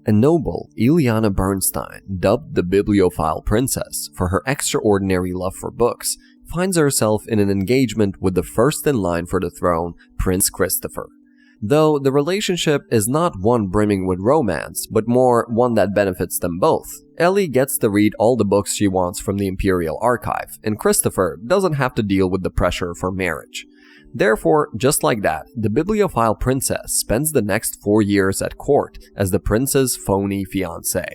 A noble, Eliana Bernstein, dubbed the Bibliophile Princess for her extraordinary love for books, finds herself in an engagement with the first in line for the throne, Prince Christopher. Though the relationship is not one brimming with romance, but more one that benefits them both. Ellie gets to read all the books she wants from the Imperial Archive, and Christopher doesn't have to deal with the pressure for marriage. Therefore, just like that, the Bibliophile Princess spends the next 4 years at court as the prince's phony fiancé.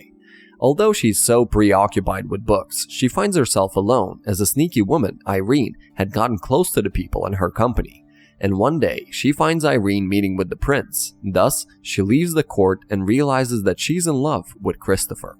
Although she's so preoccupied with books, she finds herself alone as a sneaky woman, Irene, had gotten close to the people in her company. And one day, she finds Irene meeting with the prince. Thus, she leaves the court and realizes that she's in love with Christopher.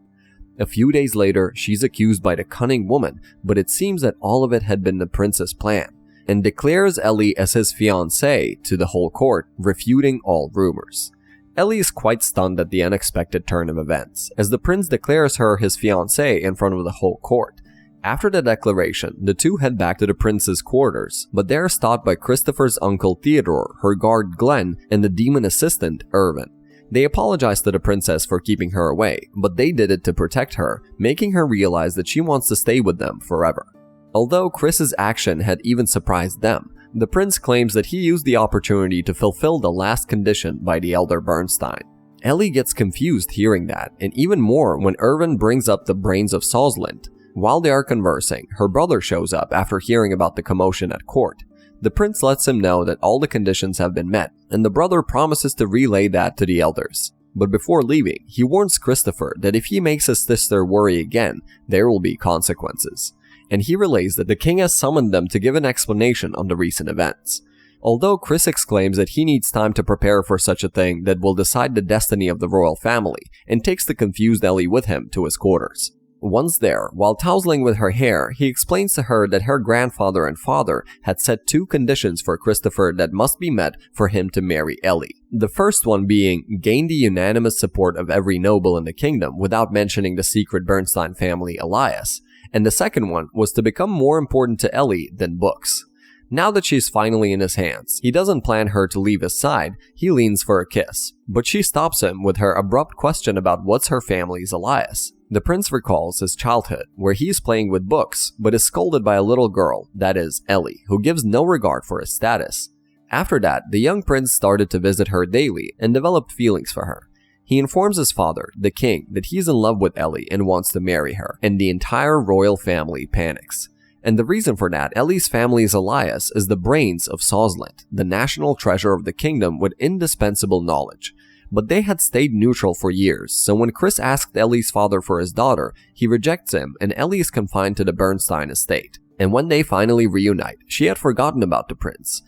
A few days later, she's accused by the cunning woman, but it seems that all of it had been the prince's plan, and declares Ellie as his fiancé to the whole court, refuting all rumors. Ellie is quite stunned at the unexpected turn of events, as the prince declares her his fiancé in front of the whole court. After the declaration, the two head back to the prince's quarters, but they are stopped by Christopher's uncle Theodore, her guard Glenn, and the demon assistant Irene. They apologize to the princess for keeping her away, but they did it to protect her, making her realize that she wants to stay with them forever. Although Chris's action had even surprised them, the prince claims that he used the opportunity to fulfill the last condition by the elder Bernstein. Ellie gets confused hearing that, and even more when Irene brings up the brains of Sosland. While they are conversing, her brother shows up after hearing about the commotion at court. The prince lets him know that all the conditions have been met, and the brother promises to relay that to the elders. But before leaving, he warns Christopher that if he makes his sister worry again, there will be consequences. And he relays that the king has summoned them to give an explanation on the recent events. Although Chris exclaims that he needs time to prepare for such a thing that will decide the destiny of the royal family, and takes the confused Ellie with him to his quarters. Once there, while tousling with her hair, he explains to her that her grandfather and father had set 2 conditions for Christopher that must be met for him to marry Ellie. The first one being gain the unanimous support of every noble in the kingdom without mentioning the secret Bernstein family Elias, and the second one was to become more important to Ellie than books. Now that she's finally in his hands, he doesn't plan her to leave his side, he leans for a kiss, but she stops him with her abrupt question about what's her family's Elias. The prince recalls his childhood, where he's playing with books, but is scolded by a little girl, that is, Ellie, who gives no regard for his status. After that, the young prince started to visit her daily and developed feelings for her. He informs his father, the king, that he's in love with Ellie and wants to marry her, and the entire royal family panics. And the reason for that, Ellie's family's Elias is the brains of Sosland, the national treasure of the kingdom with indispensable knowledge. But they had stayed neutral for years, so when Chris asked Ellie's father for his daughter, he rejects him and Ellie is confined to the Bernstein estate. And when they finally reunite, she had forgotten about the prince.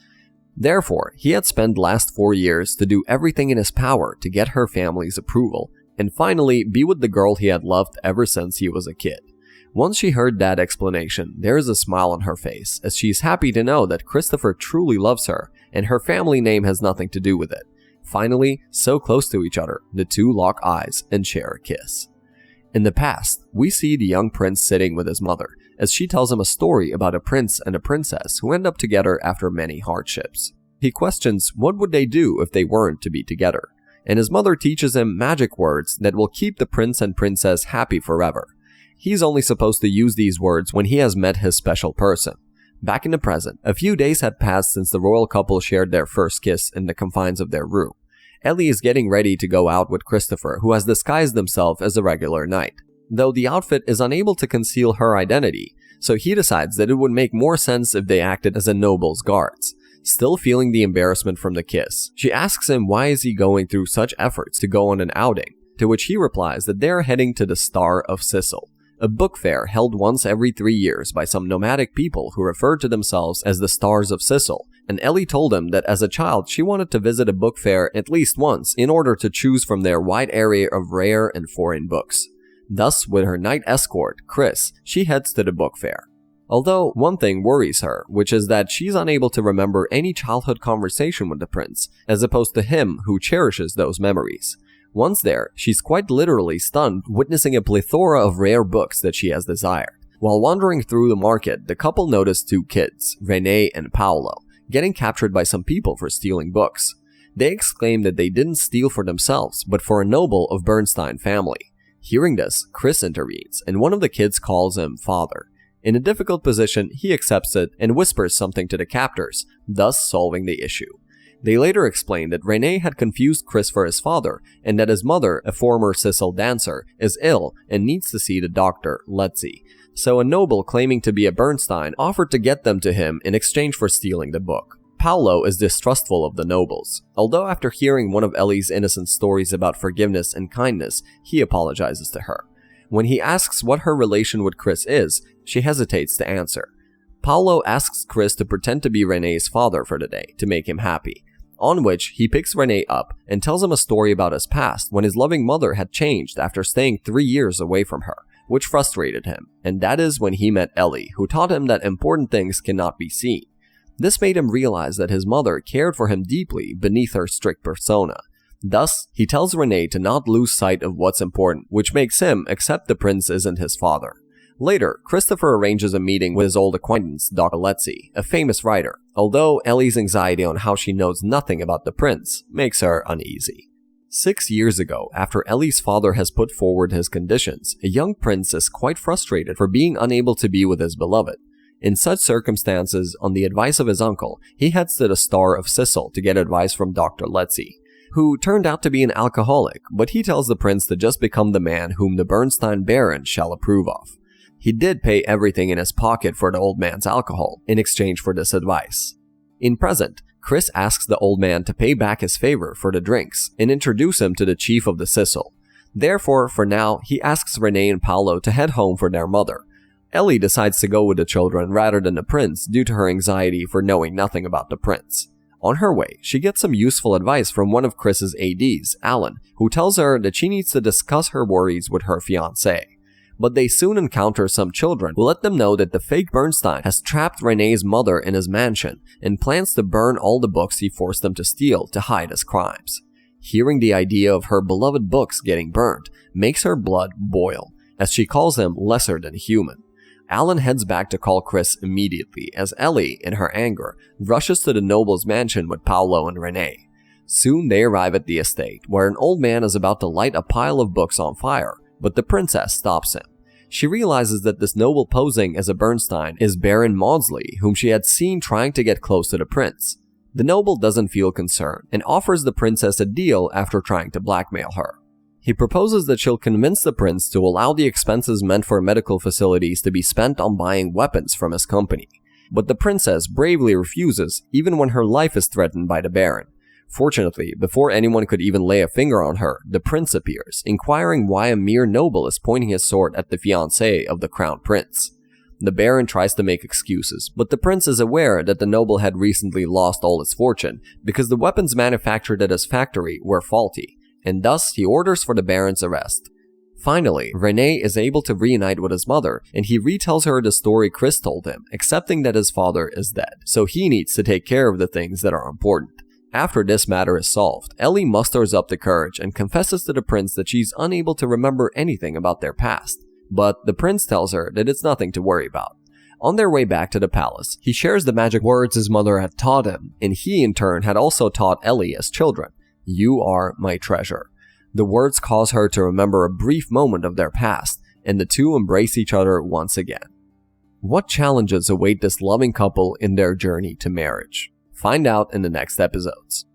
Therefore, he had spent the last 4 years to do everything in his power to get her family's approval, and finally be with the girl he had loved ever since he was a kid. Once she heard that explanation, there is a smile on her face, as she is happy to know that Christopher truly loves her, and her family name has nothing to do with it. Finally, so close to each other, the two lock eyes and share a kiss. In the past, we see the young prince sitting with his mother, as she tells him a story about a prince and a princess who end up together after many hardships. He questions what would they do if they weren't to be together, and his mother teaches him magic words that will keep the prince and princess happy forever. He's only supposed to use these words when he has met his special person. Back in the present, a few days had passed since the royal couple shared their first kiss in the confines of their room. Ellie is getting ready to go out with Christopher, who has disguised himself as a regular knight, though the outfit is unable to conceal her identity, so he decides that it would make more sense if they acted as a noble's guards. Still feeling the embarrassment from the kiss, she asks him why is he going through such efforts to go on an outing, to which he replies that they are heading to the Star of Sicil, a book fair held once every 3 years by some nomadic people who referred to themselves as the Stars of Sicil, and Ellie told him that as a child she wanted to visit a book fair at least once in order to choose from their wide area of rare and foreign books. Thus, with her knight escort, Chris, she heads to the book fair. Although one thing worries her, which is that she's unable to remember any childhood conversation with the prince, as opposed to him who cherishes those memories. Once there, she's quite literally stunned, witnessing a plethora of rare books that she has desired. While wandering through the market, the couple noticed 2 kids, Renee and Paolo, getting captured by some people for stealing books. They exclaim that they didn't steal for themselves, but for a noble of Bernstein family. Hearing this, Chris intervenes, and one of the kids calls him father. In a difficult position, he accepts it and whispers something to the captors, thus solving the issue. They later explain that Rene had confused Chris for his father, and that his mother, a former Sicily dancer, is ill and needs to see the doctor, Letzi. So a noble claiming to be a Bernstein offered to get them to him in exchange for stealing the book. Paolo is distrustful of the nobles, although after hearing one of Ellie's innocent stories about forgiveness and kindness, he apologizes to her. When he asks what her relation with Chris is, she hesitates to answer. Paolo asks Chris to pretend to be Rene's father for the day to make him happy, on which he picks Rene up and tells him a story about his past when his loving mother had changed after staying 3 years away from her, which frustrated him, and that is when he met Ellie, who taught him that important things cannot be seen. This made him realize that his mother cared for him deeply beneath her strict persona. Thus, he tells Rene to not lose sight of what's important, which makes him accept the prince isn't his father. Later, Christopher arranges a meeting with his old acquaintance, Dr. Letzi, a famous writer, although Ellie's anxiety on how she knows nothing about the prince makes her uneasy. 6 years ago, after Ellie's father has put forward his conditions, a young prince is quite frustrated for being unable to be with his beloved. In such circumstances, on the advice of his uncle, he heads to the Star of Sicily to get advice from Dr. Letzi, who turned out to be an alcoholic, but he tells the prince to just become the man whom the Bernstein baron shall approve of. He did pay everything in his pocket for the old man's alcohol in exchange for this advice. In present, Chris asks the old man to pay back his favor for the drinks and introduce him to the chief of the Sicily. Therefore, for now, he asks Rene and Paolo to head home for their mother. Ellie decides to go with the children rather than the prince due to her anxiety for knowing nothing about the prince. On her way, she gets some useful advice from one of Chris's ADs, Alan, who tells her that she needs to discuss her worries with her fiancé. But they soon encounter some children who let them know that the fake Bernstein has trapped Rene's mother in his mansion and plans to burn all the books he forced them to steal to hide his crimes. Hearing the idea of her beloved books getting burned makes her blood boil, as she calls him lesser than human. Alan heads back to call Chris immediately as Ellie, in her anger, rushes to the noble's mansion with Paolo and Rene. Soon they arrive at the estate, where an old man is about to light a pile of books on fire, but the princess stops him. She realizes that this noble posing as a Bernstein is Baron Maudsley, whom she had seen trying to get close to the prince. The noble doesn't feel concerned and offers the princess a deal after trying to blackmail her. He proposes that she'll convince the prince to allow the expenses meant for medical facilities to be spent on buying weapons from his company. But the princess bravely refuses, even when her life is threatened by the Baron. Fortunately, before anyone could even lay a finger on her, the prince appears, inquiring why a mere noble is pointing his sword at the fiancé of the crown prince. The Baron tries to make excuses, but the prince is aware that the noble had recently lost all his fortune because the weapons manufactured at his factory were faulty, and thus he orders for the Baron's arrest. Finally, Rene is able to reunite with his mother, and he retells her the story Chris told him, accepting that his father is dead, so he needs to take care of the things that are important. After this matter is solved, Ellie musters up the courage and confesses to the prince that she's unable to remember anything about their past, but the prince tells her that it's nothing to worry about. On their way back to the palace, he shares the magic words his mother had taught him, and he in turn had also taught Ellie as children. "You are my treasure." The words cause her to remember a brief moment of their past, and the two embrace each other once again. What challenges await this loving couple in their journey to marriage? Find out in the next episodes.